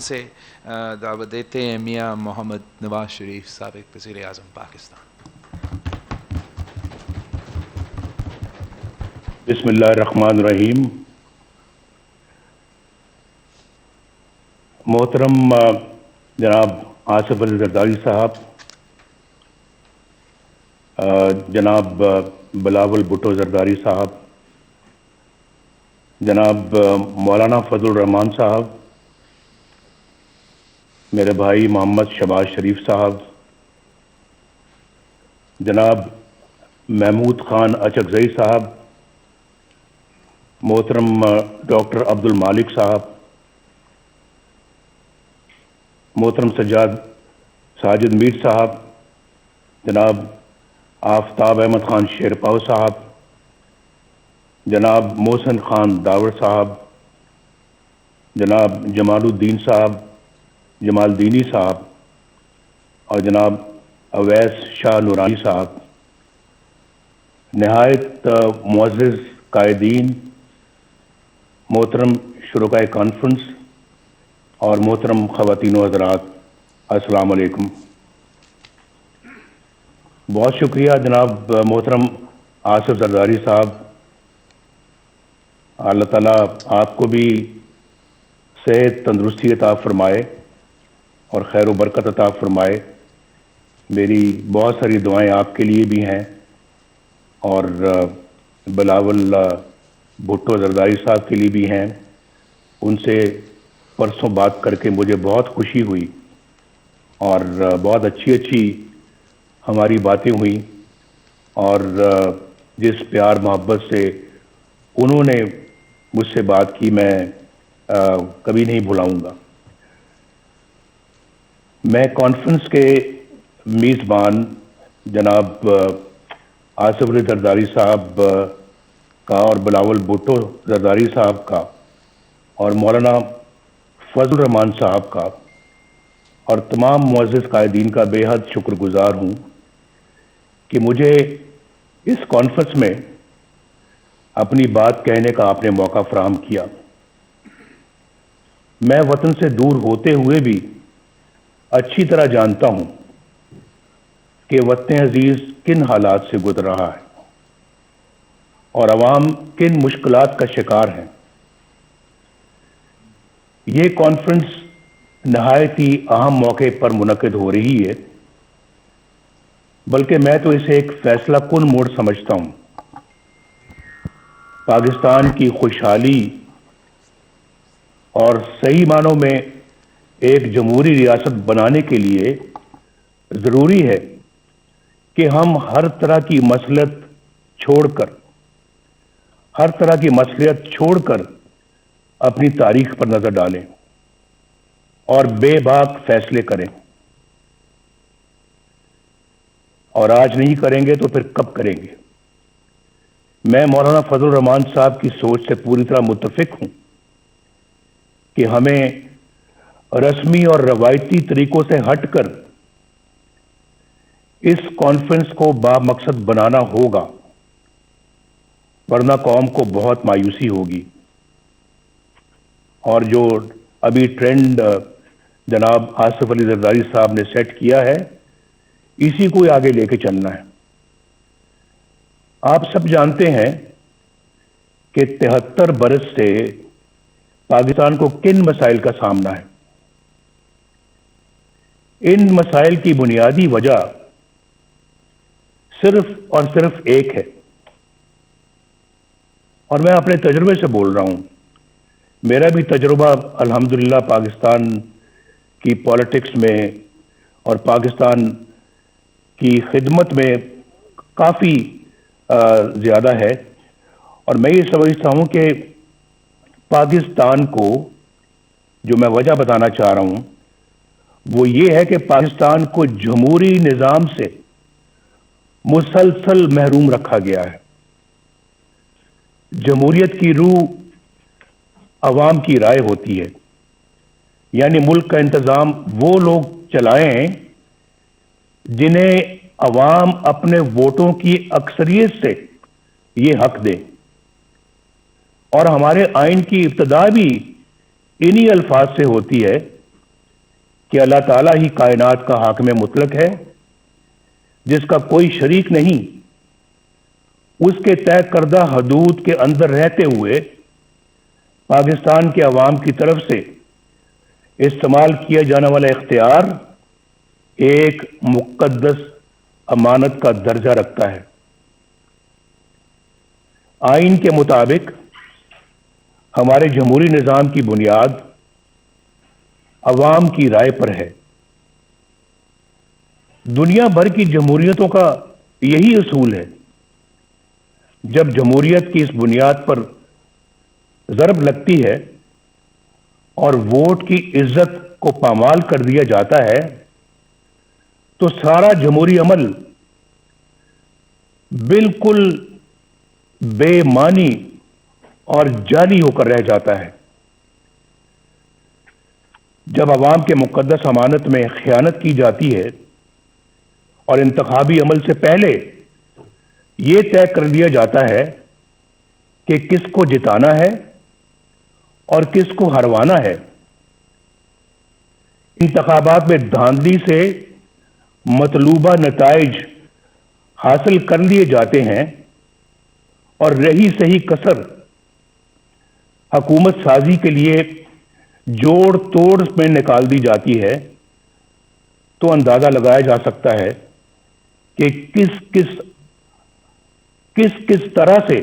سے دعوت دیتے ہیں میاں محمد نواز شریف سابق وزیر اعظم پاکستان۔ بسم اللہ الرحمن الرحیم۔ محترم جناب آصف علی زرداری صاحب، جناب بلاول بھٹو زرداری صاحب، جناب مولانا فضل الرحمان صاحب، میرے بھائی محمد شہباز شریف صاحب، جناب محمود خان اچکزئی صاحب، محترم ڈاکٹر عبد المالک صاحب، محترم ساجد میر صاحب، جناب آفتاب احمد خان شیرپاؤ صاحب، جناب محسن خان داور صاحب، جناب جمال الدین صاحب، جمال دینی صاحب، اور جناب اویس شاہ نورانی صاحب، نہایت معزز قائدین، محترم شرکائے کانفرنس اور محترم خواتین و حضرات، السلام علیکم۔ بہت شکریہ جناب محترم آصف زرداری صاحب، اللہ تعالیٰ آپ کو بھی صحت تندرستی عطا فرمائے اور خیر و برکت عطا فرمائے۔ میری بہت ساری دعائیں آپ کے لیے بھی ہیں، اور بلاول بھٹو زرداری صاحب کے لیے بھی ہیں۔ ان سے پرسوں بات کر کے مجھے بہت خوشی ہوئی اور بہت اچھی ہماری باتیں ہوئیں، اور جس پیار محبت سے انہوں نے مجھ سے بات کی میں کبھی نہیں بھلاؤں گا۔ میں کانفرنس کے میزبان جناب آصف علی زرداری صاحب کا اور بلاول بھٹو زرداری صاحب کا اور مولانا فضل الرحمان صاحب کا اور تمام معزز قائدین کا بے حد شکر گزار ہوں کہ مجھے اس کانفرنس میں اپنی بات کہنے کا آپ نے موقع فراہم کیا۔ میں وطن سے دور ہوتے ہوئے بھی اچھی طرح جانتا ہوں کہ وطن عزیز کن حالات سے گزر رہا ہے اور عوام کن مشکلات کا شکار ہیں۔ یہ کانفرنس نہایت ہی اہم موقع پر منعقد ہو رہی ہے، بلکہ میں تو اسے ایک فیصلہ کن موڑ سمجھتا ہوں۔ پاکستان کی خوشحالی اور صحیح معنوں میں ایک جمہوری ریاست بنانے کے لیے ضروری ہے کہ ہم ہر طرح کی مصلحت چھوڑ کر اپنی تاریخ پر نظر ڈالیں اور بے باک فیصلے کریں، اور آج نہیں کریں گے تو پھر کب کریں گے؟ میں مولانا فضل الرحمان صاحب کی سوچ سے پوری طرح متفق ہوں کہ ہمیں رسمی اور روایتی طریقوں سے ہٹ کر اس کانفرنس کو بامقصد بنانا ہوگا، ورنہ قوم کو بہت مایوسی ہوگی۔ اور جو ابھی ٹرینڈ جناب آصف علی زرداری صاحب نے سیٹ کیا ہے، اسی کو آگے لے کے چلنا ہے۔ آپ سب جانتے ہیں کہ 73 برس سے پاکستان کو کن مسائل کا سامنا ہے۔ ان مسائل کی بنیادی وجہ صرف اور صرف ایک ہے، اور میں اپنے تجربے سے بول رہا ہوں۔ میرا بھی تجربہ الحمدللہ پاکستان کی پالیٹکس میں اور پاکستان کی خدمت میں کافی زیادہ ہے، اور میں یہ سمجھتا ہوں کہ پاکستان کو جو میں وجہ بتانا چاہ رہا ہوں وہ یہ ہے کہ پاکستان کو جمہوری نظام سے مسلسل محروم رکھا گیا ہے۔ جمہوریت کی روح عوام کی رائے ہوتی ہے، یعنی ملک کا انتظام وہ لوگ چلائیں جنہیں عوام اپنے ووٹوں کی اکثریت سے یہ حق دے، اور ہمارے آئین کی ابتدا بھی انہی الفاظ سے ہوتی ہے کہ اللہ تعالیٰ ہی کائنات کا حاکم مطلق ہے جس کا کوئی شریک نہیں، اس کے طے کردہ حدود کے اندر رہتے ہوئے پاکستان کے عوام کی طرف سے استعمال کیا جانے والا اختیار ایک مقدس امانت کا درجہ رکھتا ہے۔ آئین کے مطابق ہمارے جمہوری نظام کی بنیاد عوام کی رائے پر ہے۔ دنیا بھر کی جمہوریتوں کا یہی اصول ہے۔ جب جمہوریت کی اس بنیاد پر ضرب لگتی ہے اور ووٹ کی عزت کو پامال کر دیا جاتا ہے تو سارا جمہوری عمل بالکل بے معنی اور جعلی ہو کر رہ جاتا ہے۔ جب عوام کے مقدس امانت میں خیانت کی جاتی ہے اور انتخابی عمل سے پہلے یہ طے کر دیا جاتا ہے کہ کس کو جتانا ہے اور کس کو ہروانا ہے، انتخابات میں دھاندلی سے مطلوبہ نتائج حاصل کر لیے جاتے ہیں اور رہی صحیح کسر حکومت سازی کے لیے جوڑ توڑ میں نکال دی جاتی ہے، تو اندازہ لگایا جا سکتا ہے کہ کس طرح سے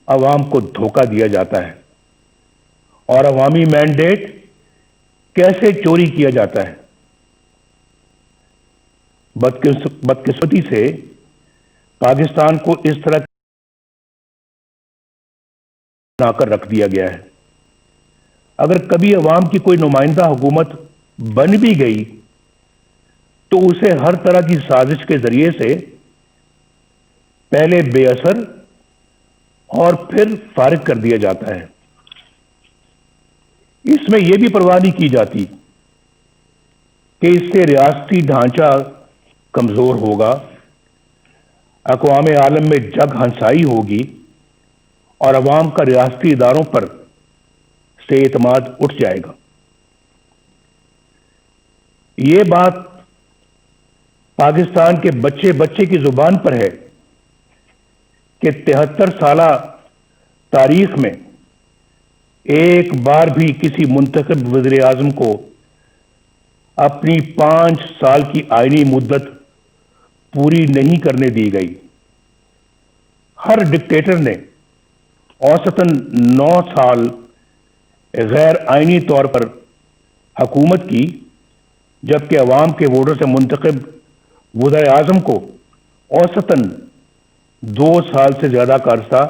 عوام کو دھوکہ دیا جاتا ہے اور عوامی مینڈیٹ کیسے چوری کیا جاتا ہے۔ بدقسمتی سے پاکستان کو اس طرح بنا کر رکھ دیا گیا ہے۔ اگر کبھی عوام کی کوئی نمائندہ حکومت بن بھی گئی تو اسے ہر طرح کی سازش کے ذریعے سے پہلے بے اثر اور پھر فارغ کر دیا جاتا ہے۔ اس میں یہ بھی پرواہ نہیں کی جاتی کہ اس سے ریاستی ڈھانچہ کمزور ہوگا، اقوام عالم میں جگ ہنسائی ہوگی اور عوام کا ریاستی اداروں پر سے اعتماد اٹھ جائے گا۔ یہ بات پاکستان کے بچے بچے کی زبان پر ہے کہ 73 سالہ تاریخ میں ایک بار بھی کسی منتخب وزیر اعظم کو اپنی 5 سال کی آئینی مدت پوری نہیں کرنے دی گئی۔ ہر ڈکٹیٹر نے اوسطاً 9 سال غیر آئینی طور پر حکومت کی، جبکہ عوام کے ووٹوں سے منتخب وزیر اعظم کو اوسطاً 2 سال سے زیادہ کا عرصہ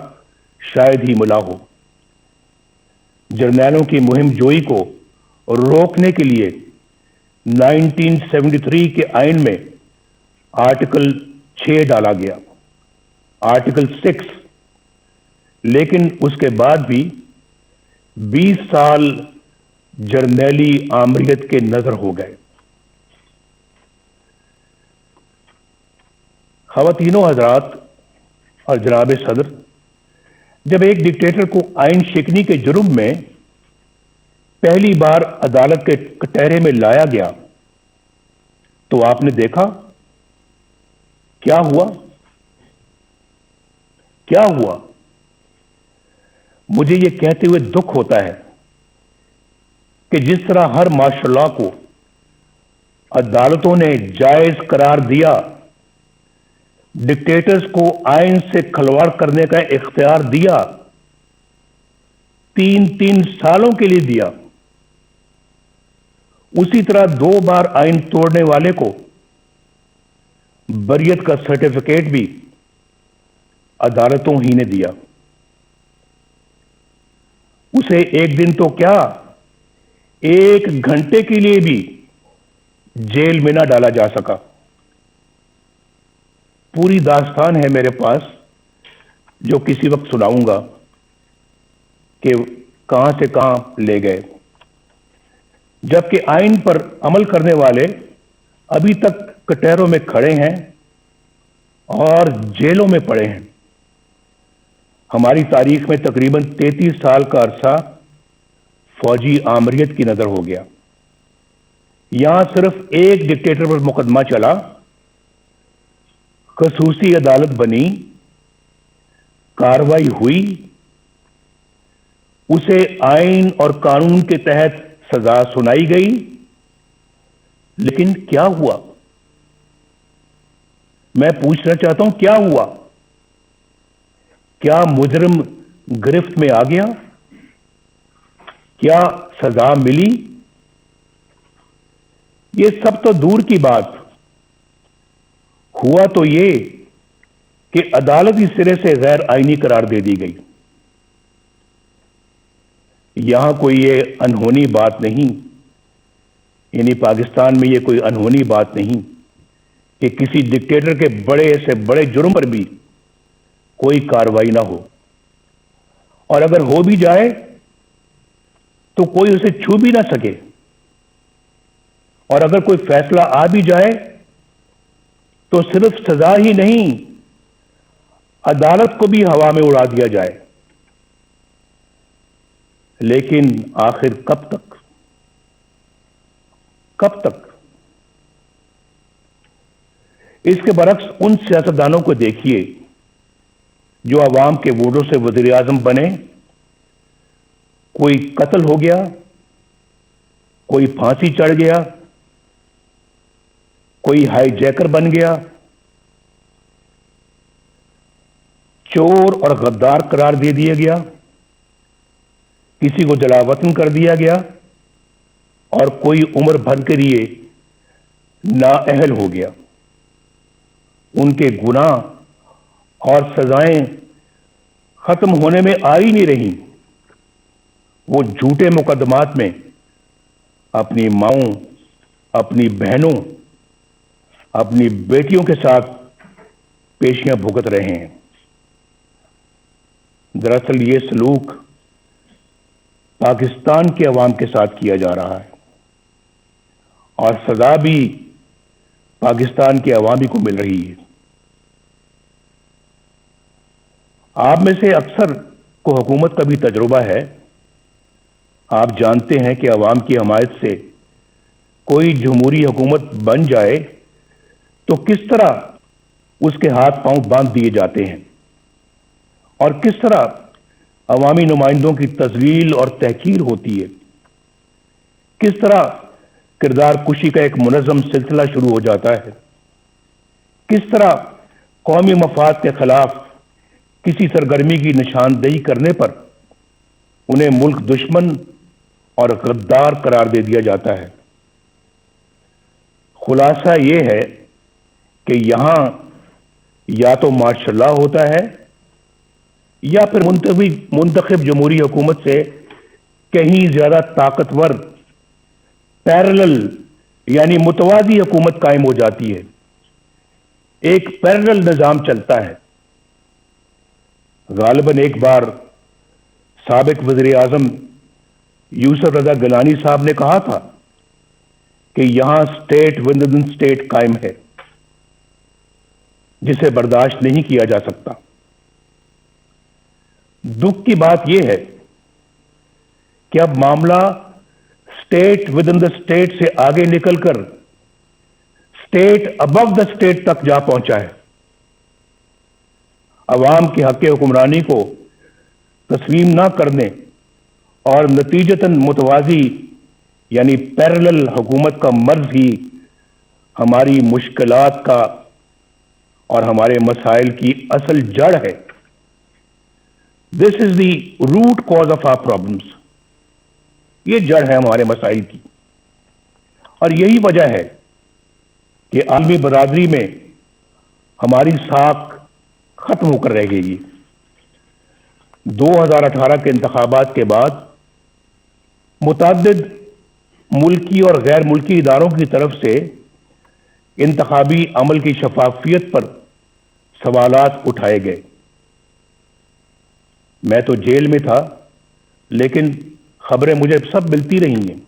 شاید ہی ملا ہو۔ جرنیلوں کی مہم جوئی کو روکنے کے لیے 1973 کے آئین میں آرٹیکل 6 ڈالا گیا، آرٹیکل 6، لیکن اس کے بعد بھی 20 سال جرنیلی آمریت کے نظر ہو گئے۔ خواتینوں حضرات اور جناب صدر، جب ایک ڈکٹیٹر کو آئین شکنی کے جرم میں پہلی بار عدالت کے کٹہرے میں لایا گیا تو آپ نے دیکھا کیا ہوا؟ کیا ہوا؟ مجھے یہ کہتے ہوئے دکھ ہوتا ہے کہ جس طرح ہر مارشل لاء کو عدالتوں نے جائز قرار دیا، ڈکٹیٹرز کو آئین سے کھلواڑ کرنے کا اختیار دیا، 3 سالوں کے لیے دیا، اسی طرح 2 بار آئین توڑنے والے کو بریت کا سرٹیفکیٹ بھی عدالتوں ہی نے دیا۔ اسے ایک دن تو کیا، 1 گھنٹے کے لیے بھی جیل میں نہ ڈالا جا سکا۔ پوری داستان ہے میرے پاس جو کسی وقت سناؤں گا کہ کہاں سے کہاں لے گئے، جبکہ آئین پر عمل کرنے والے ابھی تک کٹہروں میں کھڑے ہیں اور جیلوں میں پڑے ہیں۔ ہماری تاریخ میں تقریباً 33 سال کا عرصہ فوجی آمریت کی نظر ہو گیا۔ یہاں صرف ایک ڈکٹیٹر پر مقدمہ چلا، خصوصی عدالت بنی، کارروائی ہوئی، اسے آئین اور قانون کے تحت سزا سنائی گئی، لیکن کیا ہوا؟ میں پوچھنا چاہتا ہوں کیا ہوا؟ کیا مجرم گرفت میں آ گیا؟ کیا سزا ملی؟ یہ سب تو دور کی بات، ہوا تو یہ کہ عدالت اس سرے سے غیر آئینی قرار دے دی گئی۔ یہاں کوئی یہ انہونی بات نہیں، یعنی پاکستان میں یہ کوئی انہونی بات نہیں کہ کسی ڈکٹیٹر کے بڑے سے بڑے جرم پر بھی کوئی کارروائی نہ ہو، اور اگر ہو بھی جائے تو کوئی اسے چھو بھی نہ سکے، اور اگر کوئی فیصلہ آ بھی جائے تو صرف سزا ہی نہیں، عدالت کو بھی ہوا میں اڑا دیا جائے۔ لیکن آخر کب تک؟ کب تک؟ اس کے برعکس ان سیاستدانوں کو دیکھیے جو عوام کے ووٹوں سے وزیر اعظم بنے، کوئی قتل ہو گیا، کوئی پھانسی چڑھ گیا، کوئی ہائی جیکر بن گیا، چور اور غدار قرار دے دیا گیا، کسی کو جلا وطن کر دیا گیا، اور کوئی عمر بھر کے لیے نااہل ہو گیا۔ ان کے گناہ اور سزائیں ختم ہونے میں آ ہی نہیں رہی، وہ جھوٹے مقدمات میں اپنی ماؤں، اپنی بہنوں، اپنی بیٹیوں کے ساتھ پیشیاں بھگت رہے ہیں۔ دراصل یہ سلوک پاکستان کے عوام کے ساتھ کیا جا رہا ہے، اور سزا بھی پاکستان کے عوامی کو مل رہی ہے۔ آپ میں سے اکثر کو حکومت کا بھی تجربہ ہے، آپ جانتے ہیں کہ عوام کی حمایت سے کوئی جمہوری حکومت بن جائے تو کس طرح اس کے ہاتھ پاؤں باندھ دیے جاتے ہیں، اور کس طرح عوامی نمائندوں کی تذلیل اور تحقیر ہوتی ہے، کس طرح کردار کشی کا ایک منظم سلسلہ شروع ہو جاتا ہے، کس طرح قومی مفاد کے خلاف کسی سرگرمی کی نشاندہی کرنے پر انہیں ملک دشمن اور غدار قرار دے دیا جاتا ہے۔ خلاصہ یہ ہے کہ یہاں یا تو مارشل لا ہوتا ہے یا پھر منتخب جمہوری حکومت سے کہیں زیادہ طاقتور پیرلل یعنی متوازی حکومت قائم ہو جاتی ہے، ایک پیرلل نظام چلتا ہے۔ غالباً ایک بار سابق وزیر اعظم یوسف رضا گیلانی صاحب نے کہا تھا کہ یہاں سٹیٹ ود ان سٹیٹ قائم ہے، جسے برداشت نہیں کیا جا سکتا۔ دکھ کی بات یہ ہے کہ اب معاملہ state with in the state سے آگے نکل کر سٹیٹ ابو دا سٹیٹ تک جا پہنچا ہے۔ عوام کے حق حکمرانی کو تسلیم نہ کرنے اور نتیجتاً متوازی یعنی پیرلل حکومت کا مرض ہی ہماری مشکلات کا اور ہمارے مسائل کی اصل جڑ ہے۔ This is the root cause of our problems. یہ جڑ ہے ہمارے مسائل کی، اور یہی وجہ ہے کہ عالمی برادری میں ہماری ساکھ ختم ہو کر رہ گئی۔ 2018 کے انتخابات کے بعد متعدد ملکی اور غیر ملکی اداروں کی طرف سے انتخابی عمل کی شفافیت پر سوالات اٹھائے گئے۔ میں تو جیل میں تھا، لیکن خبریں مجھے سب ملتی رہی ہیں۔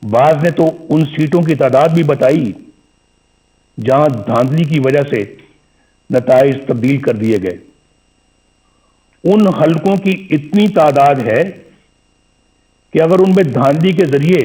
بعض نے تو ان سیٹوں کی تعداد بھی بتائی جہاں دھاندلی کی وجہ سے نتائج تبدیل کر دیے گئے۔ ان حلقوں کی اتنی تعداد ہے کہ اگر ان میں دھاندلی کے ذریعے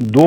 2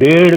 1.5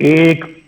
1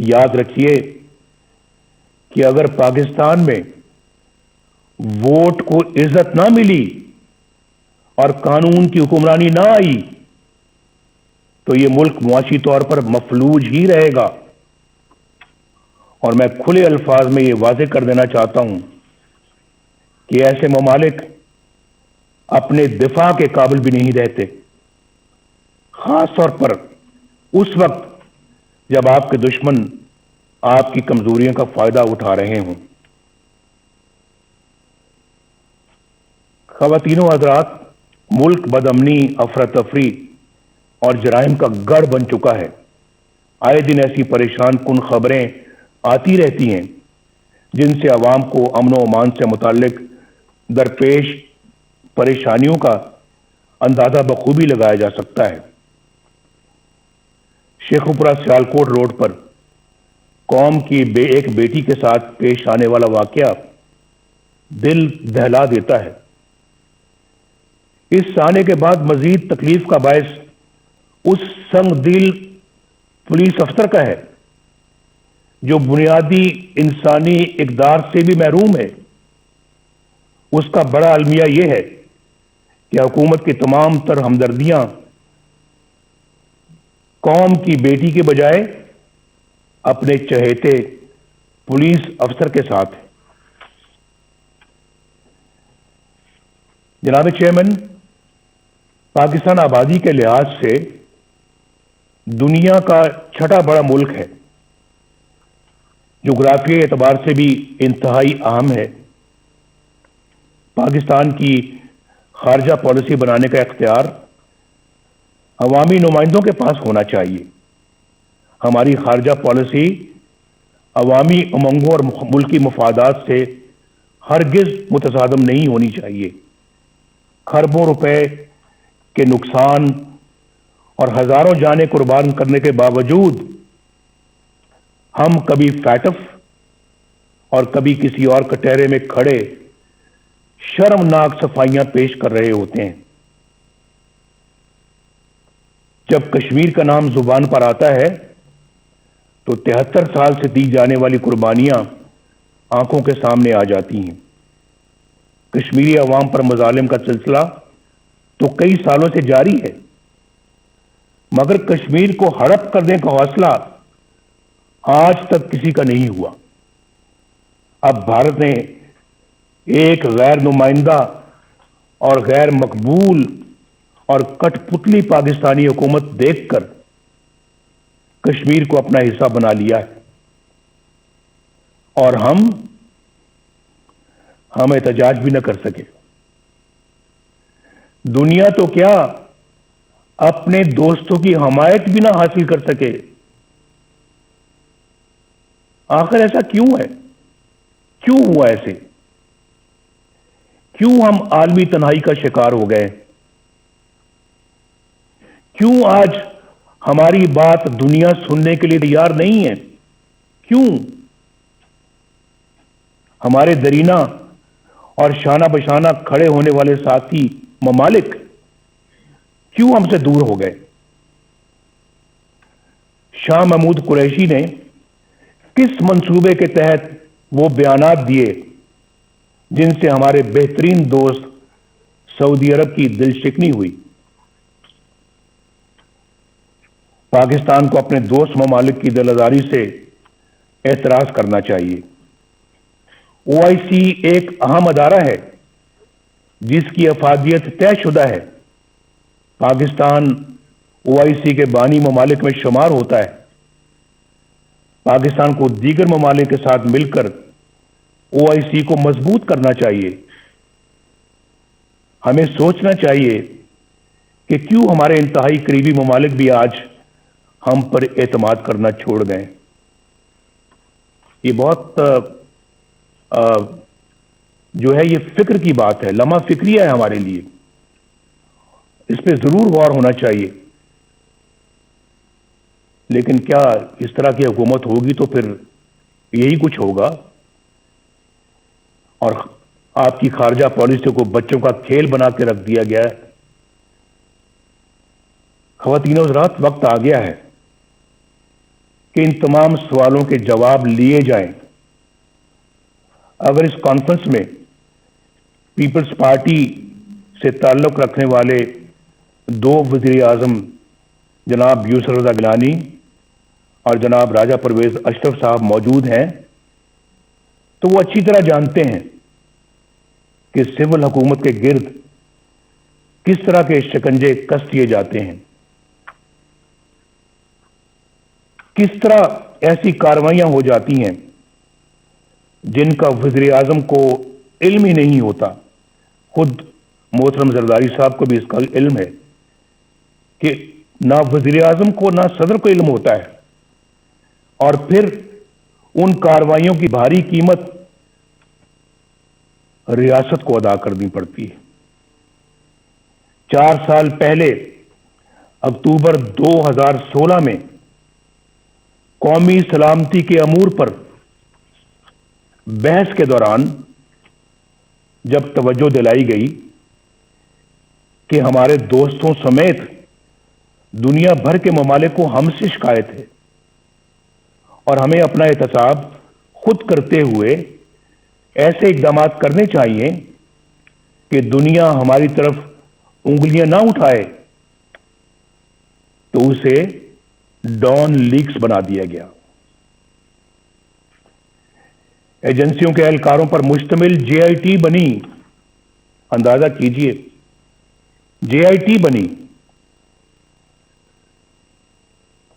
یاد رکھیے کہ اگر پاکستان میں ووٹ کو عزت نہ ملی اور قانون کی حکمرانی نہ آئی تو یہ ملک معاشی طور پر مفلوج ہی رہے گا. اور میں کھلے الفاظ میں یہ واضح کر دینا چاہتا ہوں کہ ایسے ممالک اپنے دفاع کے قابل بھی نہیں رہتے، خاص طور پر اس وقت جب آپ کے دشمن آپ کی کمزوریوں کا فائدہ اٹھا رہے ہوں. خواتین و حضرات، ملک بدامنی، افراتفری اور جرائم کا گڑھ بن چکا ہے. آئے دن ایسی پریشان کن خبریں آتی رہتی ہیں جن سے عوام کو امن و امان سے متعلق درپیش پریشانیوں کا اندازہ بخوبی لگایا جا سکتا ہے. شیخوپورہ سیالکوٹ روڈ پر قوم کی ایک بیٹی کے ساتھ پیش آنے والا واقعہ دل دہلا دیتا ہے. اس سانے کے بعد مزید تکلیف کا باعث اس سنگ دل پولیس افسر کا ہے جو بنیادی انسانی اقدار سے بھی محروم ہے. اس کا بڑا المیہ یہ ہے کہ حکومت کی تمام تر ہمدردیاں قوم کی بیٹی کے بجائے اپنے چہیتے پولیس افسر کے ساتھ ہے. جناب چیئرمین، پاکستان آبادی کے لحاظ سے دنیا کا چھٹا بڑا ملک ہے، جغرافیائی اعتبار سے بھی انتہائی اہم ہے. پاکستان کی خارجہ پالیسی بنانے کا اختیار عوامی نمائندوں کے پاس ہونا چاہیے. ہماری خارجہ پالیسی عوامی امنگوں اور ملکی مفادات سے ہرگز متصادم نہیں ہونی چاہیے. کھربوں روپے کے نقصان اور ہزاروں جانیں قربان کرنے کے باوجود ہم کبھی فیٹف اور کبھی کسی اور کٹہرے میں کھڑے شرمناک صفائیاں پیش کر رہے ہوتے ہیں. جب کشمیر کا نام زبان پر آتا ہے تو 73 سال سے دی جانے والی قربانیاں آنکھوں کے سامنے آ جاتی ہیں. کشمیری عوام پر مظالم کا سلسلہ تو کئی سالوں سے جاری ہے، مگر کشمیر کو ہڑپ کرنے کا حوصلہ آج تک کسی کا نہیں ہوا. اب بھارت نے ایک غیر نمائندہ اور غیر مقبول اور کٹ پتلی پاکستانی حکومت دیکھ کر کشمیر کو اپنا حصہ بنا لیا ہے، اور ہم احتجاج بھی نہ کر سکے. دنیا تو کیا اپنے دوستوں کی حمایت بھی نہ حاصل کر سکے. آخر ایسا کیوں ہے؟ کیوں ہوا ایسے؟ کیوں ہم عالمی تنہائی کا شکار ہو گئے؟ کیوں آج ہماری بات دنیا سننے کے لیے تیار نہیں ہے؟ کیوں ہمارے درینہ اور شانہ بشانہ کھڑے ہونے والے ساتھی ممالک کیوں ہم سے دور ہو گئے؟ شاہ محمود قریشی نے کس منصوبے کے تحت وہ بیانات دیے جن سے ہمارے بہترین دوست سعودی عرب کی دل شکنی ہوئی؟ پاکستان کو اپنے دوست ممالک کی دلازاری سے اعتراض کرنا چاہیے. OIC ایک اہم ادارہ ہے جس کی افادیت طے شدہ ہے. پاکستان OIC کے بانی ممالک میں شمار ہوتا ہے. پاکستان کو دیگر ممالک کے ساتھ مل کر OIC کو مضبوط کرنا چاہیے. ہمیں سوچنا چاہیے کہ کیوں ہمارے انتہائی قریبی ممالک بھی آج ہم پر اعتماد کرنا چھوڑ گئے. یہ بہت جو ہے یہ فکر کی بات ہے، لمحہ فکریہ ہے ہمارے لیے. اس پہ ضرور غور ہونا چاہیے. لیکن کیا اس طرح کی حکومت ہوگی تو پھر یہی کچھ ہوگا، اور آپ کی خارجہ پالیسی کو بچوں کا کھیل بنا کے رکھ دیا گیا ہے. خواتین و حضرات، وقت آ گیا ہے کہ ان تمام سوالوں کے جواب لیے جائیں۔ اگر اس کانفرنس میں پیپلز پارٹی سے تعلق رکھنے والے دو وزیر اعظم جناب یوسف رضا گیلانی اور جناب راجہ پرویز اشرف صاحب موجود ہیں تو وہ اچھی طرح جانتے ہیں کہ سول حکومت کے گرد کس طرح کے شکنجے کس دیے جاتے ہیں، کس طرح ایسی کارروائیاں ہو جاتی ہیں جن کا وزیر اعظم کو علم ہی نہیں ہوتا۔ خود محترم زرداری صاحب کو بھی اس کا علم ہے کہ نہ وزیر اعظم کو نہ صدر کو علم ہوتا ہے، اور پھر ان کارروائیوں کی بھاری قیمت ریاست کو ادا کرنی پڑتی ہے۔ 4 سال پہلے اکتوبر 2016 میں قومی سلامتی کے امور پر بحث کے دوران جب توجہ دلائی گئی کہ ہمارے دوستوں سمیت دنیا بھر کے ممالک کو ہم سے شکایت ہے اور ہمیں اپنا احتساب خود کرتے ہوئے ایسے اقدامات کرنے چاہیے کہ دنیا ہماری طرف انگلیاں نہ اٹھائے، تو اسے ڈان لیکس بنا دیا گیا۔ ایجنسیوں کے اہلکاروں پر مشتمل جے آئی ٹی بنی، اندازہ کیجئے، جے آئی ٹی بنی۔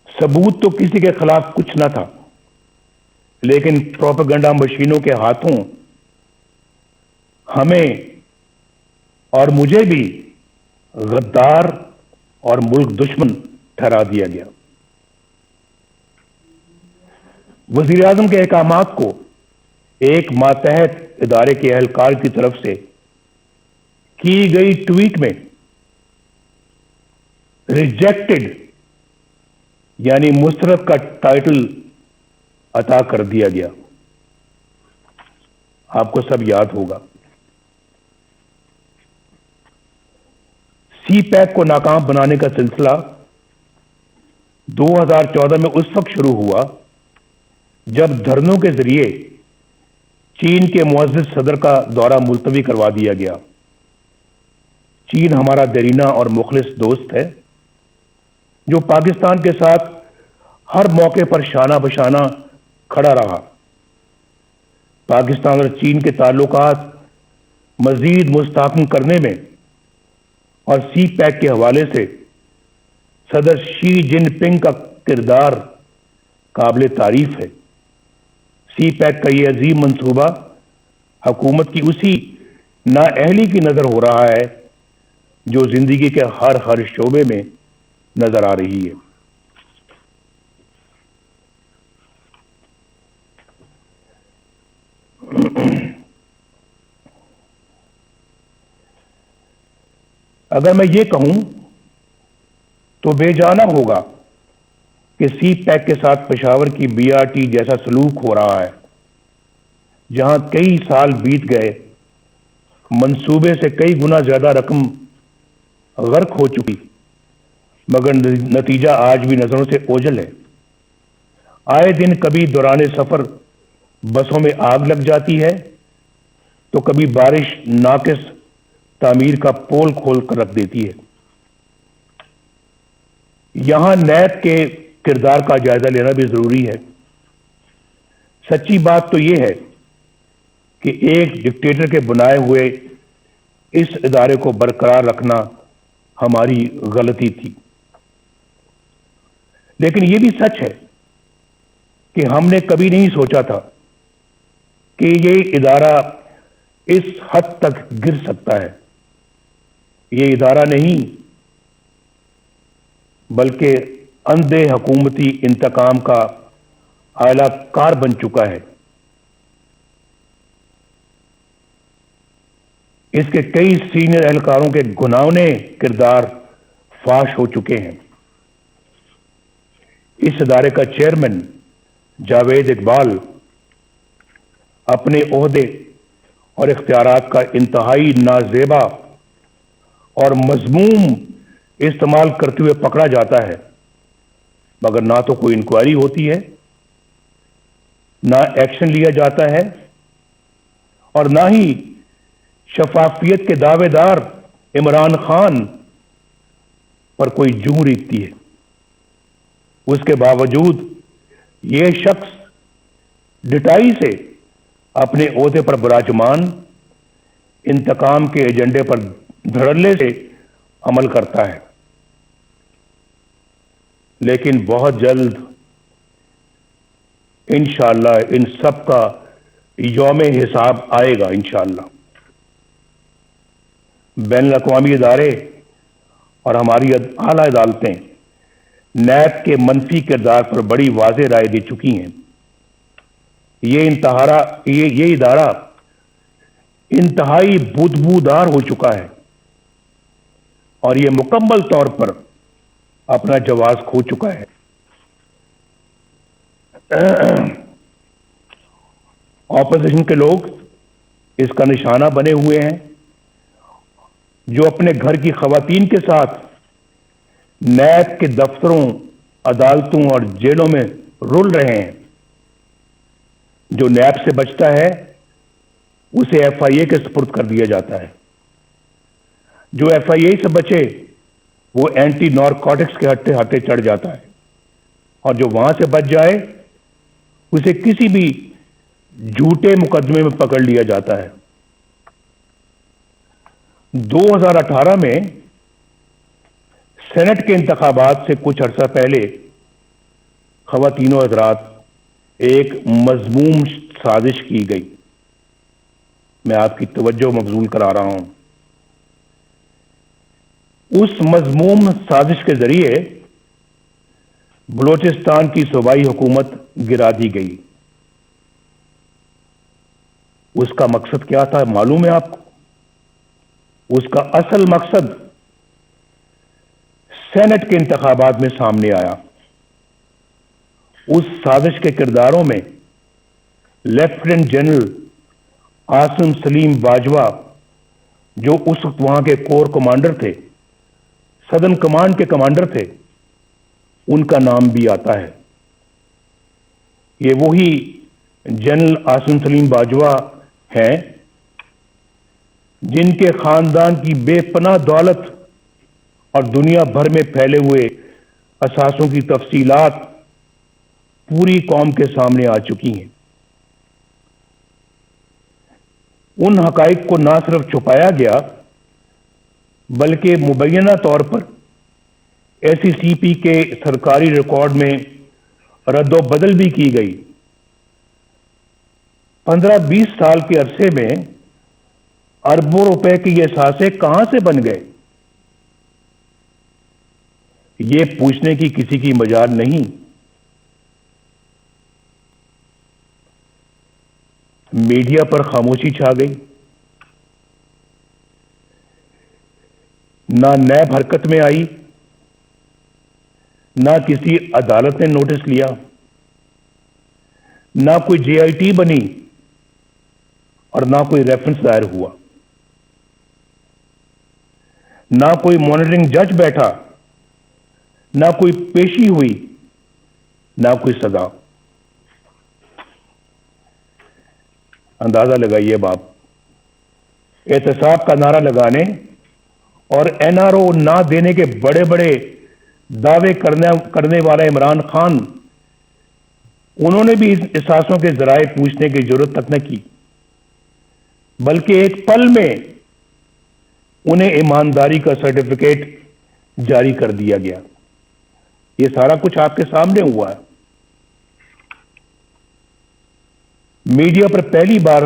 ثبوت تو کسی کے خلاف کچھ نہ تھا، لیکن پروپیگنڈا مشینوں کے ہاتھوں ہمیں اور مجھے بھی غدار اور ملک دشمن ٹھہرا دیا گیا۔ وزیر اعظم کے احکامات کو ایک ماتحت ادارے کے اہلکار کی طرف سے کی گئی ٹویٹ میں ریجیکٹڈ یعنی مسترد کا ٹائٹل عطا کر دیا گیا۔ آپ کو سب یاد ہوگا، سی پیک کو ناکام بنانے کا سلسلہ 2014 میں اس وقت شروع ہوا جب دھرنوں کے ذریعے چین کے معزز صدر کا دورہ ملتوی کروا دیا گیا۔ چین ہمارا دیرینہ اور مخلص دوست ہے جو پاکستان کے ساتھ ہر موقع پر شانہ بشانہ کھڑا رہا۔ پاکستان اور چین کے تعلقات مزید مستحکم کرنے میں اور سی پیک کے حوالے سے صدر شی جن پنگ کا کردار قابل تعریف ہے۔ سی پیک کا یہ عظیم منصوبہ حکومت کی اسی نااہلی کی نظر ہو رہا ہے جو زندگی کے ہر شعبے میں نظر آ رہی ہے۔ اگر میں یہ کہوں تو بے جانا ہوگا کہ سی پیک کے ساتھ پشاور کی بی آر ٹی جیسا سلوک ہو رہا ہے، جہاں کئی سال بیت گئے، منصوبے سے کئی گنا زیادہ رقم غرق ہو چکی، مگر نتیجہ آج بھی نظروں سے اوجھل ہے۔ آئے دن کبھی دوران سفر بسوں میں آگ لگ جاتی ہے تو کبھی بارش ناقص تعمیر کا پول کھول کر رکھ دیتی ہے۔ یہاں نیب کے کردار کا جائزہ لینا بھی ضروری ہے۔ سچی بات تو یہ ہے کہ ایک ڈکٹیٹر کے بنائے ہوئے اس ادارے کو برقرار رکھنا ہماری غلطی تھی، لیکن یہ بھی سچ ہے کہ ہم نے کبھی نہیں سوچا تھا کہ یہ ادارہ اس حد تک گر سکتا ہے۔ یہ ادارہ نہیں بلکہ اندھے حکومتی انتقام کا اعلی کار بن چکا ہے۔ اس کے کئی سینئر اہلکاروں کے گھناؤنے کردار فاش ہو چکے ہیں۔ اس ادارے کا چیئرمین جاوید اقبال اپنے عہدے اور اختیارات کا انتہائی نازیبا اور مذموم استعمال کرتے ہوئے پکڑا جاتا ہے۔ مگر نہ تو کوئی انکوائری ہوتی ہے، نہ ایکشن لیا جاتا ہے، اور نہ ہی شفافیت کے دعوے دار عمران خان پر کوئی جوں ریتتی ہے۔ اس کے باوجود یہ شخص ڈٹائی سے اپنے عہدے پر براجمان انتقام کے ایجنڈے پر دھڑلے سے عمل کرتا ہے، لیکن بہت جلد انشاءاللہ ان سب کا یوم حساب آئے گا انشاءاللہ۔ بین الاقوامی ادارے اور ہماری اعلیٰ عدالتیں نیب کے منفی کردار پر بڑی واضح رائے دے چکی ہیں۔ یہ ادارہ انتہائی بدبودار ہو چکا ہے اور یہ مکمل طور پر اپنا جواز کھو چکا ہے۔ اپوزیشن کے لوگ اس کا نشانہ بنے ہوئے ہیں، جو اپنے گھر کی خواتین کے ساتھ نیب کے دفتروں، عدالتوں اور جیلوں میں رول رہے ہیں۔ جو نیب سے بچتا ہے اسے ایف آئی اے کے سپرد کر دیا جاتا ہے، جو ایف آئی اے سے بچے وہ اینٹی نارکوٹکس کے ہٹے چڑھ جاتا ہے، اور جو وہاں سے بچ جائے اسے کسی بھی جھوٹے مقدمے میں پکڑ لیا جاتا ہے۔ 2018 میں سینٹ کے انتخابات سے کچھ عرصہ پہلے خواتین و حضرات ایک مذموم سازش کی گئی، میں آپ کی توجہ مبذول کرا رہا ہوں۔ اس مذموم سازش کے ذریعے بلوچستان کی صوبائی حکومت گرا دی گئی۔ اس کا مقصد کیا تھا معلوم ہے آپ کو؟ اس کا اصل مقصد سینٹ کے انتخابات میں سامنے آیا۔ اس سازش کے کرداروں میں لیفٹیننٹ جنرل عاصم سلیم باجوہ، جو اس وقت وہاں کے کور کمانڈر تھے، سدرن کمانڈ کے کمانڈر تھے، ان کا نام بھی آتا ہے۔ یہ وہی جنرل عاصم سلیم باجوہ ہیں جن کے خاندان کی بے پناہ دولت اور دنیا بھر میں پھیلے ہوئے اثاثوں کی تفصیلات پوری قوم کے سامنے آ چکی ہیں۔ ان حقائق کو نہ صرف چھپایا گیا بلکہ مبینہ طور پر ایس ای سی پی کے سرکاری ریکارڈ میں رد و بدل بھی کی گئی۔ 15-20 سال کے عرصے میں اربوں روپے کے یہ اثاثے کہاں سے بن گئے، یہ پوچھنے کی کسی کی مجال نہیں۔ میڈیا پر خاموشی چھا گئی، نہ نیب حرکت میں آئی، نہ کسی عدالت نے نوٹس لیا، نہ کوئی جے آئی ٹی بنی اور نہ کوئی ریفرنس دائر ہوا، نہ کوئی مانیٹرنگ جج بیٹھا، نہ کوئی پیشی ہوئی، نہ کوئی سزا۔ اندازہ لگائیے اب آپ، احتساب کا نعرہ لگانے اور این آر او نہ دینے کے بڑے بڑے دعوے کرنے والا عمران خان، انہوں نے بھی اس اثاثوں کے ذرائع پوچھنے کی ضرورت تک نہ کی، بلکہ ایک پل میں انہیں ایمانداری کا سرٹیفکیٹ جاری کر دیا گیا۔ یہ سارا کچھ آپ کے سامنے ہوا ہے۔ میڈیا پر پہلی بار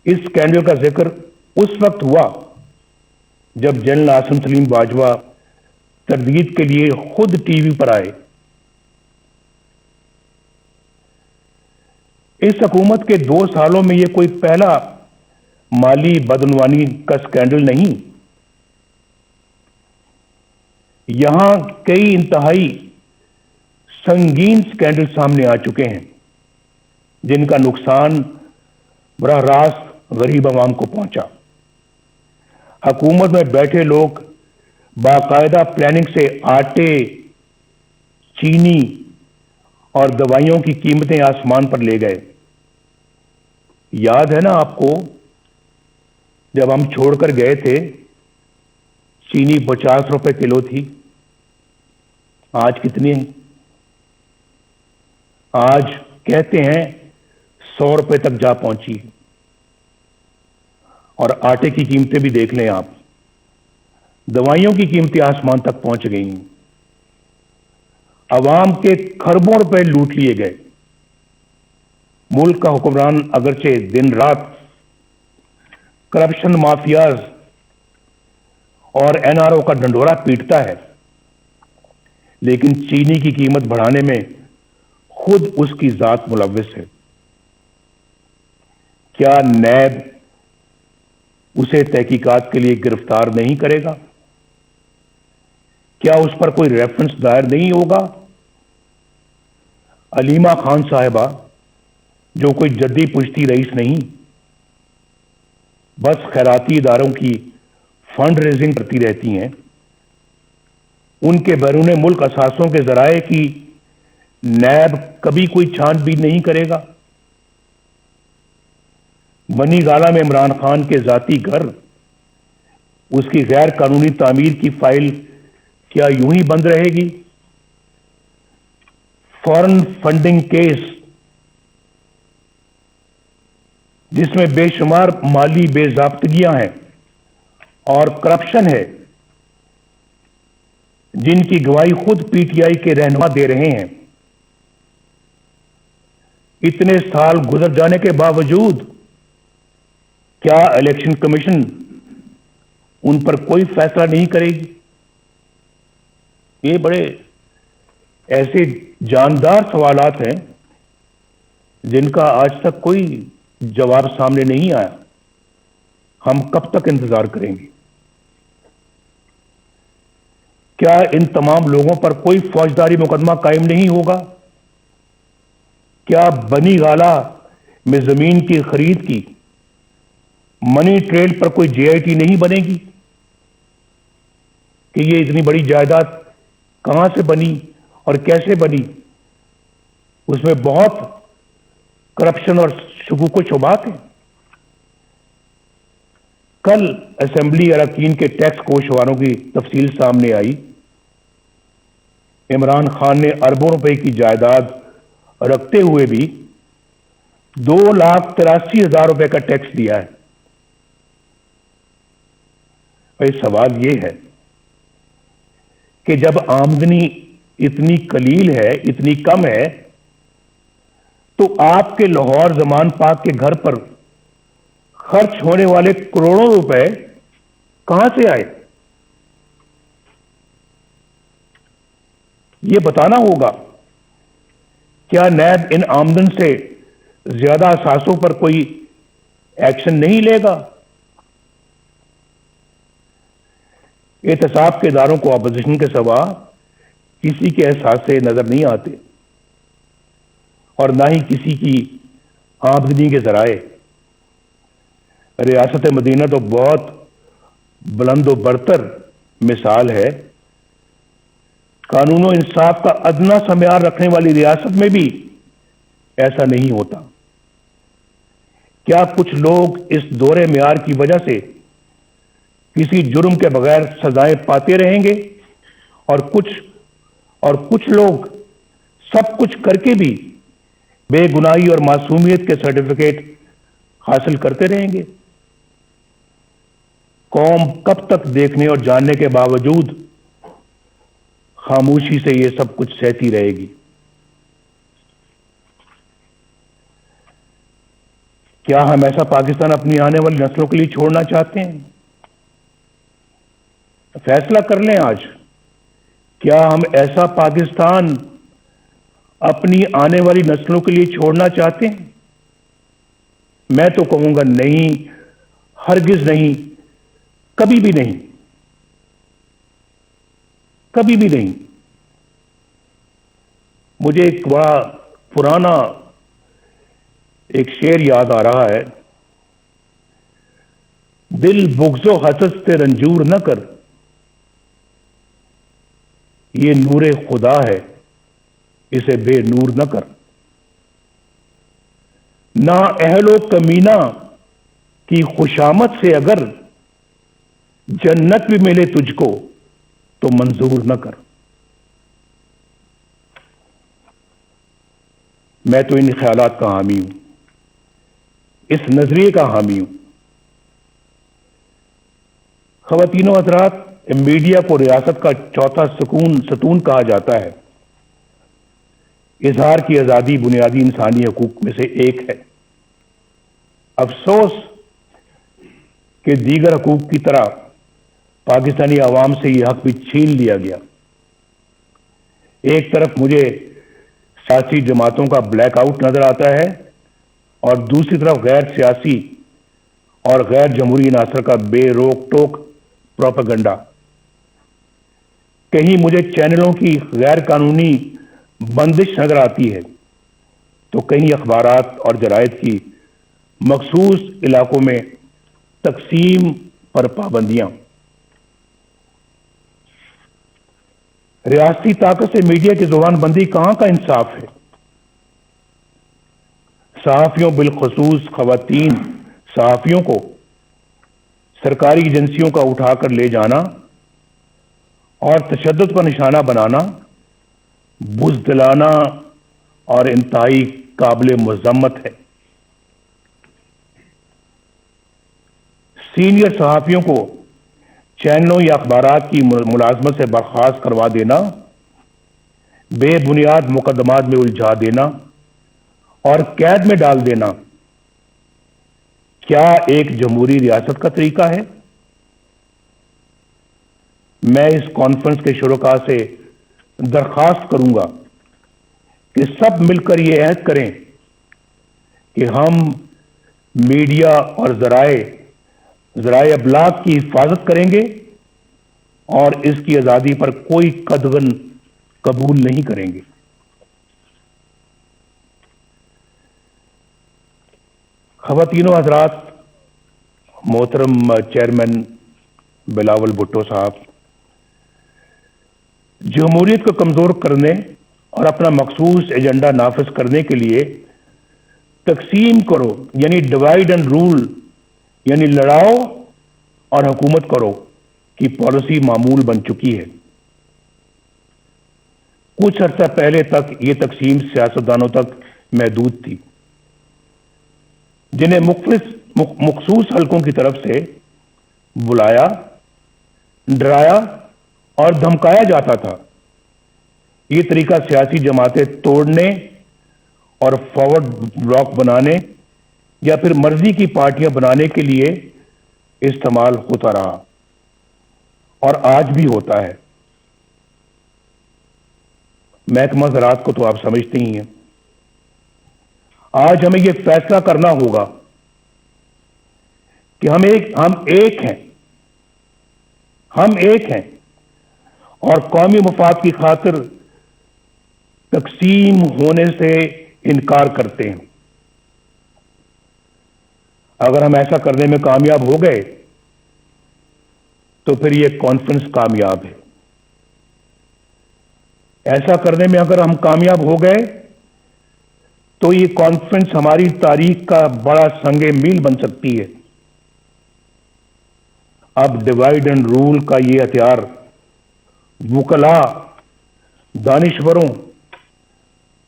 اس سکینڈل کا ذکر اس وقت ہوا جب جنرل عاصم سلیم باجوہ تردید کے لیے خود ٹی وی پر آئے۔ اس حکومت کے 2 سالوں میں یہ کوئی پہلا مالی بدعنوانی کا سکینڈل نہیں۔ یہاں کئی انتہائی سنگین سکینڈل سامنے آ چکے ہیں جن کا نقصان براہ راست غریب عوام کو پہنچا۔ حکومت میں بیٹھے لوگ باقاعدہ پلاننگ سے آٹے، چینی اور دوائیوں کی قیمتیں آسمان پر لے گئے. یاد ہے نا آپ کو جب ہم چھوڑ کر گئے تھے چینی 50 روپے کلو تھی, آج کتنی ہے؟ آج کہتے ہیں 100 روپے تک جا پہنچی. اور آٹے کی قیمتیں بھی دیکھ لیں آپ, دوائیوں کی قیمتیں آسمان تک پہنچ گئی ہیں. عوام کے کھربوں روپے لوٹ لیے گئے. ملک کا حکمران اگرچہ دن رات کرپشن مافیاز اور این آر او کا ڈنڈورا پیٹتا ہے, لیکن چینی کی قیمت بڑھانے میں خود اس کی ذات ملوث ہے. کیا نیب اسے تحقیقات کے لیے گرفتار نہیں کرے گا؟ کیا اس پر کوئی ریفرنس دائر نہیں ہوگا؟ علیمہ خان صاحبہ جو کوئی جدی پشتی رئیس نہیں, بس خیراتی اداروں کی فنڈ ریزنگ کرتی رہتی ہیں, ان کے بیرون ملک اثاثوں کے ذرائع کی نیب کبھی کوئی چھان بین نہیں کرے گا؟ منی گالا میں عمران خان کے ذاتی گھر, اس کی غیر قانونی تعمیر کی فائل کیا یوں ہی بند رہے گی؟ فارن فنڈنگ کیس جس میں بے شمار مالی بے ضابطگیاں ہیں اور کرپشن ہے, جن کی گواہی خود پی ٹی آئی کے رہنما دے رہے ہیں. اتنے سال گزر جانے کے باوجود کیا الیکشن کمیشن ان پر کوئی فیصلہ نہیں کرے گی؟ یہ بڑے ایسے جاندار سوالات ہیں جن کا آج تک کوئی جواب سامنے نہیں آیا. ہم کب تک انتظار کریں گے؟ کیا ان تمام لوگوں پر کوئی فوجداری مقدمہ قائم نہیں ہوگا؟ کیا بنی گالا میں زمین کی خرید کی منی ٹریل پر کوئی جے آئی ٹی نہیں بنے گی کہ یہ اتنی بڑی جائیداد کہاں سے بنی اور کیسے بنی؟ اس میں بہت کرپشن اور شکوک و شبہات ہیں. کل اسمبلی اراکین کے ٹیکس گوشواروں کی تفصیل سامنے آئی. عمران خان نے اربوں روپے کی جائیداد رکھتے ہوئے بھی 2,83,000 روپے کا ٹیکس دیا ہے. سوال یہ ہے کہ جب آمدنی اتنی قلیل ہے, اتنی کم ہے, تو آپ کے لاہور زمان پاک کے گھر پر خرچ ہونے والے کروڑوں روپے کہاں سے آئے؟ یہ بتانا ہوگا. کیا نیب ان آمدن سے زیادہ اثاثوں پر کوئی ایکشن نہیں لے گا؟ احتساب کے اداروں کو اپوزیشن کے سوا کسی کے احساس سے نظر نہیں آتے اور نہ ہی کسی کی آمدنی کے ذرائع. ریاست مدینہ تو بہت بلند و برتر مثال ہے. قانون و انصاف کا ادنا سا معیار رکھنے والی ریاست میں بھی ایسا نہیں ہوتا. کیا کچھ لوگ اس دورے معیار کی وجہ سے کسی جرم کے بغیر سزائیں پاتے رہیں گے اور کچھ لوگ سب کچھ کر کے بھی بے گناہی اور معصومیت کے سرٹیفکیٹ حاصل کرتے رہیں گے؟ قوم کب تک دیکھنے اور جاننے کے باوجود خاموشی سے یہ سب کچھ سہتی رہے گی؟ کیا ہم ایسا پاکستان اپنی آنے والی نسلوں کے لیے چھوڑنا چاہتے ہیں؟ فیصلہ کر لیں آج. کیا ہم ایسا پاکستان اپنی آنے والی نسلوں کے لیے چھوڑنا چاہتے ہیں؟ میں تو کہوں گا نہیں, ہرگز نہیں, کبھی بھی نہیں, کبھی بھی نہیں. مجھے ایک بڑا پرانا ایک شعر یاد آ رہا ہے. دل بغض و حسد سے رنجور نہ کر, یہ نور خدا ہے اسے بے نور نہ کر. نا اہل و کمینہ کی خوشامد سے اگر جنت بھی ملے تجھ کو تو منظور نہ کر. میں تو ان خیالات کا حامی ہوں, اس نظریے کا حامی ہوں. خواتین و حضرات, میڈیا کو ریاست کا چوتھا ستون کہا جاتا ہے. اظہار کی آزادی بنیادی انسانی حقوق میں سے ایک ہے. افسوس کہ دیگر حقوق کی طرح پاکستانی عوام سے یہ حق بھی چھین لیا گیا. ایک طرف مجھے سیاسی جماعتوں کا بلیک آؤٹ نظر آتا ہے اور دوسری طرف غیر سیاسی اور غیر جمہوری عناصر کا بے روک ٹوک پروپیگنڈا. کہیں مجھے چینلوں کی غیر قانونی بندش نظر آتی ہے تو کہیں اخبارات اور جرائد کی مخصوص علاقوں میں تقسیم پر پابندیاں. ریاستی طاقت سے میڈیا کی زبان بندی کہاں کا انصاف ہے؟ صحافیوں, بالخصوص خواتین صحافیوں کو سرکاری ایجنسیوں کا اٹھا کر لے جانا اور تشدد کا نشانہ بنانا بزدلانہ اور انتہائی قابل مذمت ہے. سینئر صحافیوں کو چینلوں یا اخبارات کی ملازمت سے برخاست کروا دینا, بے بنیاد مقدمات میں الجھا دینا اور قید میں ڈال دینا کیا ایک جمہوری ریاست کا طریقہ ہے؟ میں اس کانفرنس کے شرکاء سے درخواست کروں گا کہ سب مل کر یہ عہد کریں کہ ہم میڈیا اور ذرائع ابلاغ کی حفاظت کریں گے اور اس کی آزادی پر کوئی قدغن قبول نہیں کریں گے. خواتین و حضرات, محترم چیئرمین بلاول بھٹو صاحب, جمہوریت کو کمزور کرنے اور اپنا مخصوص ایجنڈا نافذ کرنے کے لیے تقسیم کرو یعنی ڈیوائیڈ اینڈ رول یعنی لڑاؤ اور حکومت کرو کی پالیسی معمول بن چکی ہے. کچھ عرصہ پہلے تک یہ تقسیم سیاستدانوں تک محدود تھی جنہیں مخصوص حلقوں کی طرف سے بلایا, ڈرایا اور دھمکایا جاتا تھا. یہ طریقہ سیاسی جماعتیں توڑنے اور فارورڈ بلاک بنانے یا پھر مرضی کی پارٹیاں بنانے کے لیے استعمال ہوتا رہا اور آج بھی ہوتا ہے. محکمہ زراعت کو تو آپ سمجھتے ہی ہیں. آج ہمیں یہ فیصلہ کرنا ہوگا کہ ہم ایک ہیں اور قومی مفاد کی خاطر تقسیم ہونے سے انکار کرتے ہیں. اگر ہم ایسا کرنے میں کامیاب ہو گئے تو پھر یہ کانفرنس کامیاب ہے. ایسا کرنے میں اگر ہم کامیاب ہو گئے تو یہ کانفرنس ہماری تاریخ کا بڑا سنگ میل بن سکتی ہے. اب ڈیوائیڈ اینڈ رول کا یہ ہتھیار وکلاء, دانشوروں,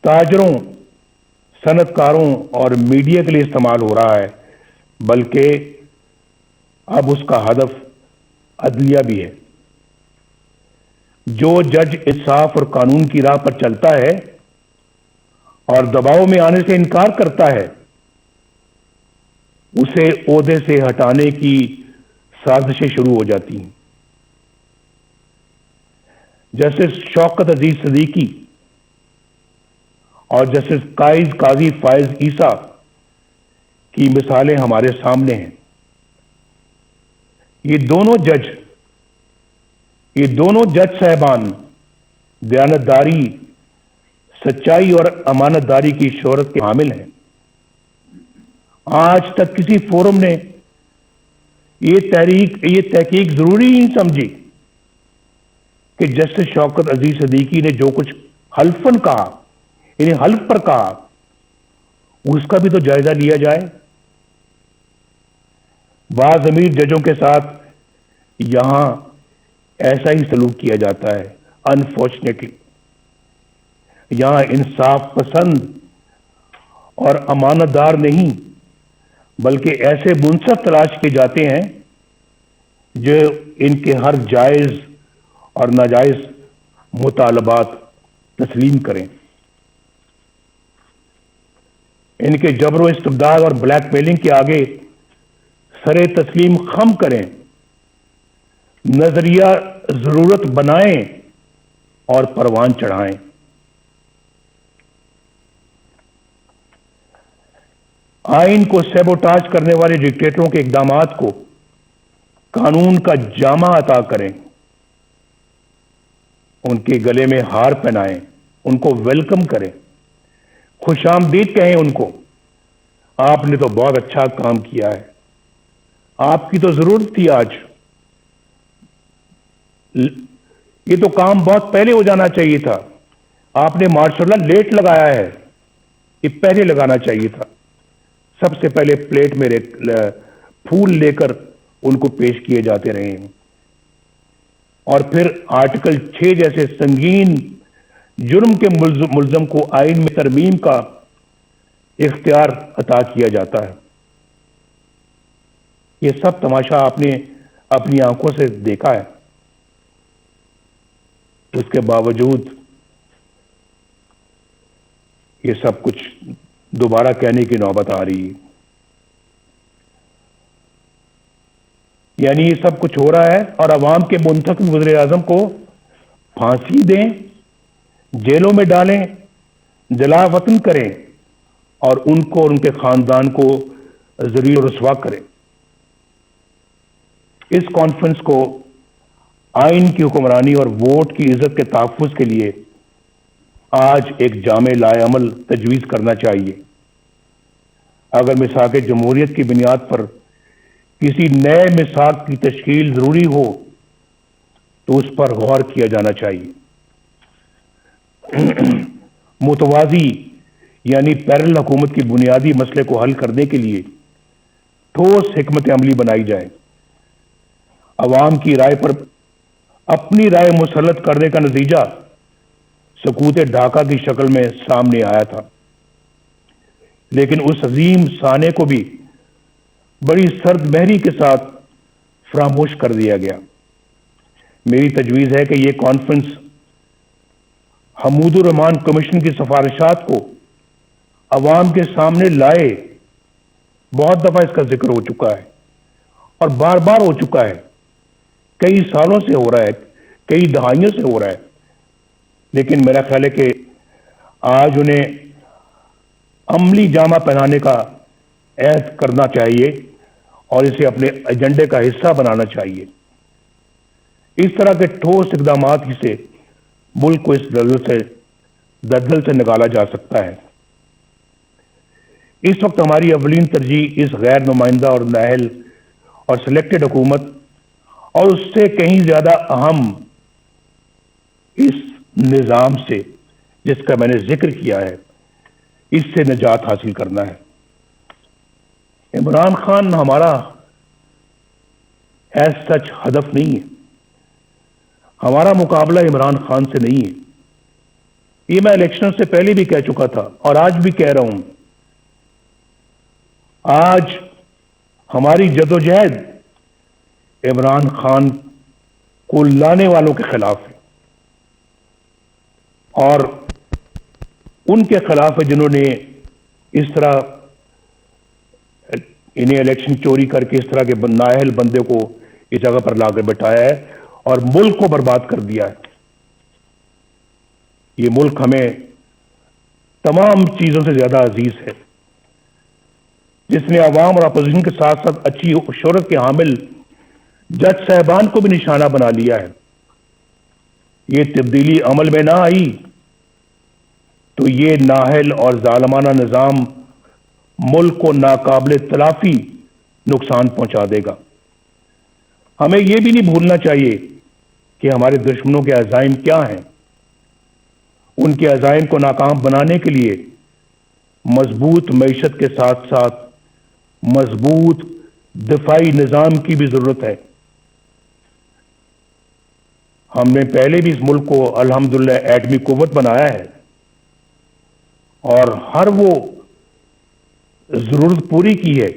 تاجروں, صنعت کاروں اور میڈیا کے لیے استعمال ہو رہا ہے, بلکہ اب اس کا ہدف عدلیہ بھی ہے. جو جج انصاف اور قانون کی راہ پر چلتا ہے اور دباؤ میں آنے سے انکار کرتا ہے اسے عہدے سے ہٹانے کی سازشیں شروع ہو جاتی ہیں. جسٹس شوکت عزیز صدیقی اور جسٹس قاضی فائز عیسیٰ کی مثالیں ہمارے سامنے ہیں. یہ دونوں جج صاحبان دیانتداری, سچائی اور امانت داری کی شہرت کے حامل ہیں. آج تک کسی فورم نے یہ تحقیق ضروری نہیں سمجھی کہ جسٹس شوکت عزیز صدیقی نے جو کچھ حلفاً کہا انہیں حلف پر کہا، اس کا بھی تو جائزہ لیا جائے. بعض امیر ججوں کے ساتھ یہاں ایسا ہی سلوک کیا جاتا ہے. انفارچونیٹلی یہاں انصاف پسند اور امانت دار نہیں بلکہ ایسے منصف تلاش کیے جاتے ہیں جو ان کے ہر جائز اور ناجائز مطالبات تسلیم کریں، ان کے جبر و استبداد اور بلیک میلنگ کے آگے سر تسلیم خم کریں، نظریہ ضرورت بنائیں اور پروان چڑھائیں. آئین کو سیبوٹاج کرنے والے ڈکٹیٹروں کے اقدامات کو قانون کا جامہ عطا کریں، ان کے گلے میں ہار پہنائیں، ان کو ویلکم کریں، خوش آمدید کہیں ان کو. آپ نے تو بہت اچھا کام کیا ہے، آپ کی تو ضرورت تھی آج، یہ تو کام بہت پہلے ہو جانا چاہیے تھا، آپ نے ماشاءاللہ لیٹ لگایا ہے، یہ پہلے لگانا چاہیے تھا. سب سے پہلے پلیٹ میں پھول لے کر ان کو پیش کیے جاتے رہے ہیں، اور پھر آرٹیکل 6 جیسے سنگین جرم کے ملزم کو آئین میں ترمیم کا اختیار عطا کیا جاتا ہے. یہ سب تماشا آپ نے اپنی آنکھوں سے دیکھا ہے. اس کے باوجود یہ سب کچھ دوبارہ کہنے کی نوبت آ رہی ہے. یعنی یہ سب کچھ ہو رہا ہے اور عوام کے منتخب وزیر اعظم کو پھانسی دیں، جیلوں میں ڈالیں، جلا وطن کریں اور ان کو اور ان کے خاندان کو ذلیل و رسوا کریں. اس کانفرنس کو آئین کی حکمرانی اور ووٹ کی عزت کے تحفظ کے لیے آج ایک جامع لائے عمل تجویز کرنا چاہیے. اگر میثاق جمہوریت کی بنیاد پر کسی نئے میثاق کی تشکیل ضروری ہو تو اس پر غور کیا جانا چاہیے. متوازی یعنی پیرل حکومت کی بنیادی مسئلے کو حل کرنے کے لیے ٹھوس حکمت عملی بنائی جائے. عوام کی رائے پر اپنی رائے مسلط کرنے کا نتیجہ سکوت ڈھاکہ کی شکل میں سامنے آیا تھا، لیکن اس عظیم سانے کو بھی بڑی سرد مہری کے ساتھ فراموش کر دیا گیا. میری تجویز ہے کہ یہ کانفرنس حمود الرحمان کمیشن کی سفارشات کو عوام کے سامنے لائے. بہت دفعہ اس کا ذکر ہو چکا ہے اور بار بار ہو چکا ہے، کئی سالوں سے ہو رہا ہے، کئی دہائیوں سے ہو رہا ہے، لیکن میرا خیال ہے کہ آج انہیں عملی جامہ پہنانے کا عہد کرنا چاہیے اور اسے اپنے ایجنڈے کا حصہ بنانا چاہیے. اس طرح کے ٹھوس اقدامات ہی سے ملک کو اس دلدل سے نکالا جا سکتا ہے. اس وقت ہماری اولین ترجیح اس غیر نمائندہ اور نااہل اور سلیکٹڈ حکومت اور اس سے کہیں زیادہ اہم اس نظام سے جس کا میں نے ذکر کیا ہے، اس سے نجات حاصل کرنا ہے. عمران خان ہمارا ایز سچ ہدف نہیں ہے، ہمارا مقابلہ عمران خان سے نہیں ہے. یہ میں الیکشن سے پہلے بھی کہہ چکا تھا اور آج بھی کہہ رہا ہوں. آج ہماری جدوجہد عمران خان کو لانے والوں کے خلاف ہے اور ان کے خلاف ہے جنہوں نے اس طرح انہیں الیکشن چوری کر کے اس طرح کے نااہل بندے کو اس جگہ پر لا کر بٹھایا ہے اور ملک کو برباد کر دیا ہے. یہ ملک ہمیں تمام چیزوں سے زیادہ عزیز ہے، جس نے عوام اور اپوزیشن کے ساتھ ساتھ اچھی شہرت کے حامل جج صاحبان کو بھی نشانہ بنا لیا ہے. یہ تبدیلی عمل میں نہ آئی تو یہ نااہل اور ظالمانہ نظام ملک کو ناقابل تلافی نقصان پہنچا دے گا. ہمیں یہ بھی نہیں بھولنا چاہیے کہ ہمارے دشمنوں کے عزائم کیا ہیں ان کے عزائم کو ناکام بنانے کے لیے مضبوط معیشت کے ساتھ ساتھ مضبوط دفاعی نظام کی بھی ضرورت ہے۔ ہم نے پہلے بھی اس ملک کو الحمدللہ ایٹمی قوت بنایا ہے اور ہر وہ ضرورت پوری کی ہے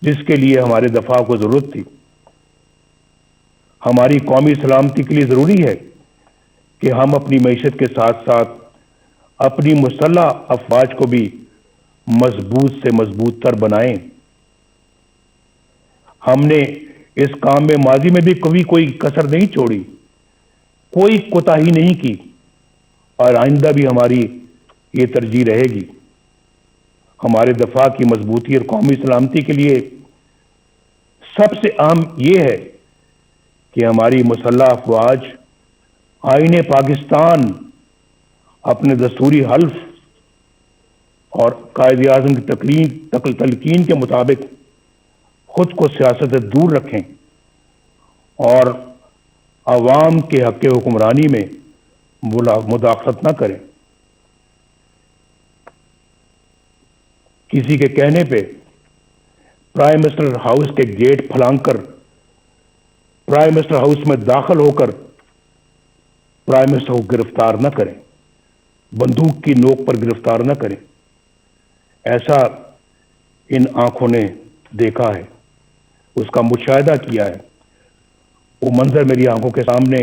جس کے لیے ہمارے دفاع کو ضرورت تھی۔ ہماری قومی سلامتی کے لیے ضروری ہے کہ ہم اپنی معیشت کے ساتھ ساتھ اپنی مسلح افواج کو بھی مضبوط سے مضبوط تر بنائیں۔ ہم نے اس کام میں ماضی میں بھی کبھی کوئی کسر نہیں چھوڑی، کوئی کوتاہی نہیں کی، اور آئندہ بھی ہماری یہ ترجیح رہے گی۔ ہمارے دفاع کی مضبوطی اور قومی سلامتی کے لیے سب سے اہم یہ ہے کہ ہماری مسلح افواج آئین پاکستان اپنے دستوری حلف اور قائد اعظم کی تلقین کے مطابق خود کو سیاست سے دور رکھیں اور عوام کے حق حکمرانی میں مداخلت نہ کریں۔ کسی کے کہنے پہ پرائم منسٹر ہاؤس کے گیٹ پھلانگ کر پرائم منسٹر ہاؤس میں داخل ہو کر پرائم منسٹر کو گرفتار نہ کریں، بندوق کی نوک پر گرفتار نہ کریں۔ ایسا ان آنکھوں نے دیکھا ہے، اس کا مشاہدہ کیا ہے، وہ منظر میری آنکھوں کے سامنے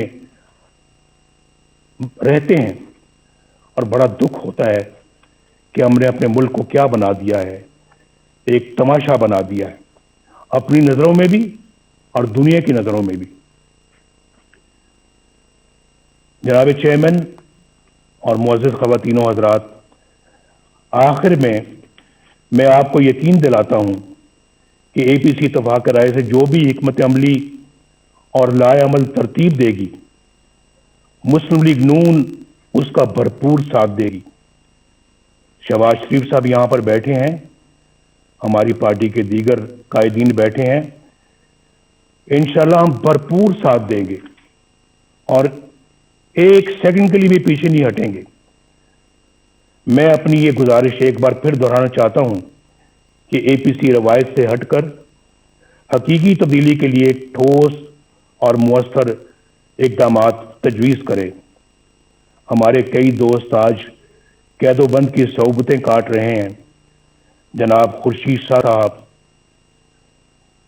رہتے ہیں اور بڑا دکھ ہوتا ہے کہ ہم نے اپنے ملک کو کیا بنا دیا ہے، ایک تماشا بنا دیا ہے، اپنی نظروں میں بھی اور دنیا کی نظروں میں بھی۔ جناب چیئرمین اور معزز خواتین و حضرات، آخر میں آپ کو یقین دلاتا ہوں کہ اے پی سی اتفاق رائے سے جو بھی حکمت عملی اور لائے عمل ترتیب دے گی، مسلم لیگ نون اس کا بھرپور ساتھ دے گی۔ شہباز شریف صاحب یہاں پر بیٹھے ہیں، ہماری پارٹی کے دیگر قائدین بیٹھے ہیں، انشاءاللہ ہم بھرپور ساتھ دیں گے اور ایک سیکنڈ کے لیے بھی پیچھے نہیں ہٹیں گے۔ میں اپنی یہ گزارش ایک بار پھر دہرانا چاہتا ہوں کہ اے پی سی روایت سے ہٹ کر حقیقی تبدیلی کے لیے ٹھوس اور مؤثر اقدامات تجویز کرے۔ ہمارے کئی دوست آج قید و بند کی صعوبتیں کاٹ رہے ہیں۔ جناب خورشید صاحب،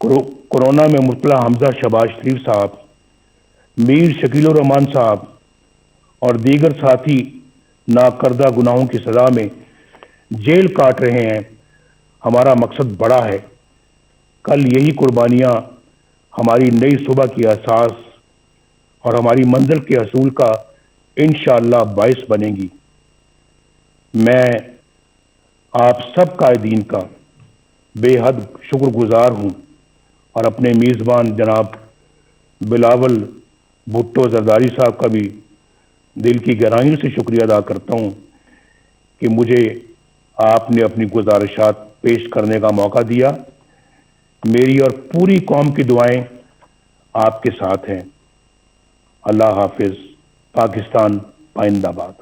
کورونا میں مبتلا حمزہ شہباز شریف صاحب، میر شکیل الرحمان صاحب اور دیگر ساتھی ناکردہ گناہوں کی سزا میں جیل کاٹ رہے ہیں۔ ہمارا مقصد بڑا ہے، کل یہی قربانیاں ہماری نئی صبح کی اساس اور ہماری منزل کے حصول کا انشاءاللہ باعث بنے گی۔ میں آپ سب قائدین کا بے حد شکر گزار ہوں اور اپنے میزبان جناب بلاول بھٹو زرداری صاحب کا بھی دل کی گہرائیوں سے شکریہ ادا کرتا ہوں کہ مجھے آپ نے اپنی گزارشات پیش کرنے کا موقع دیا۔ میری اور پوری قوم کی دعائیں آپ کے ساتھ ہیں۔ اللہ حافظ۔ پاکستان پائندہ باد۔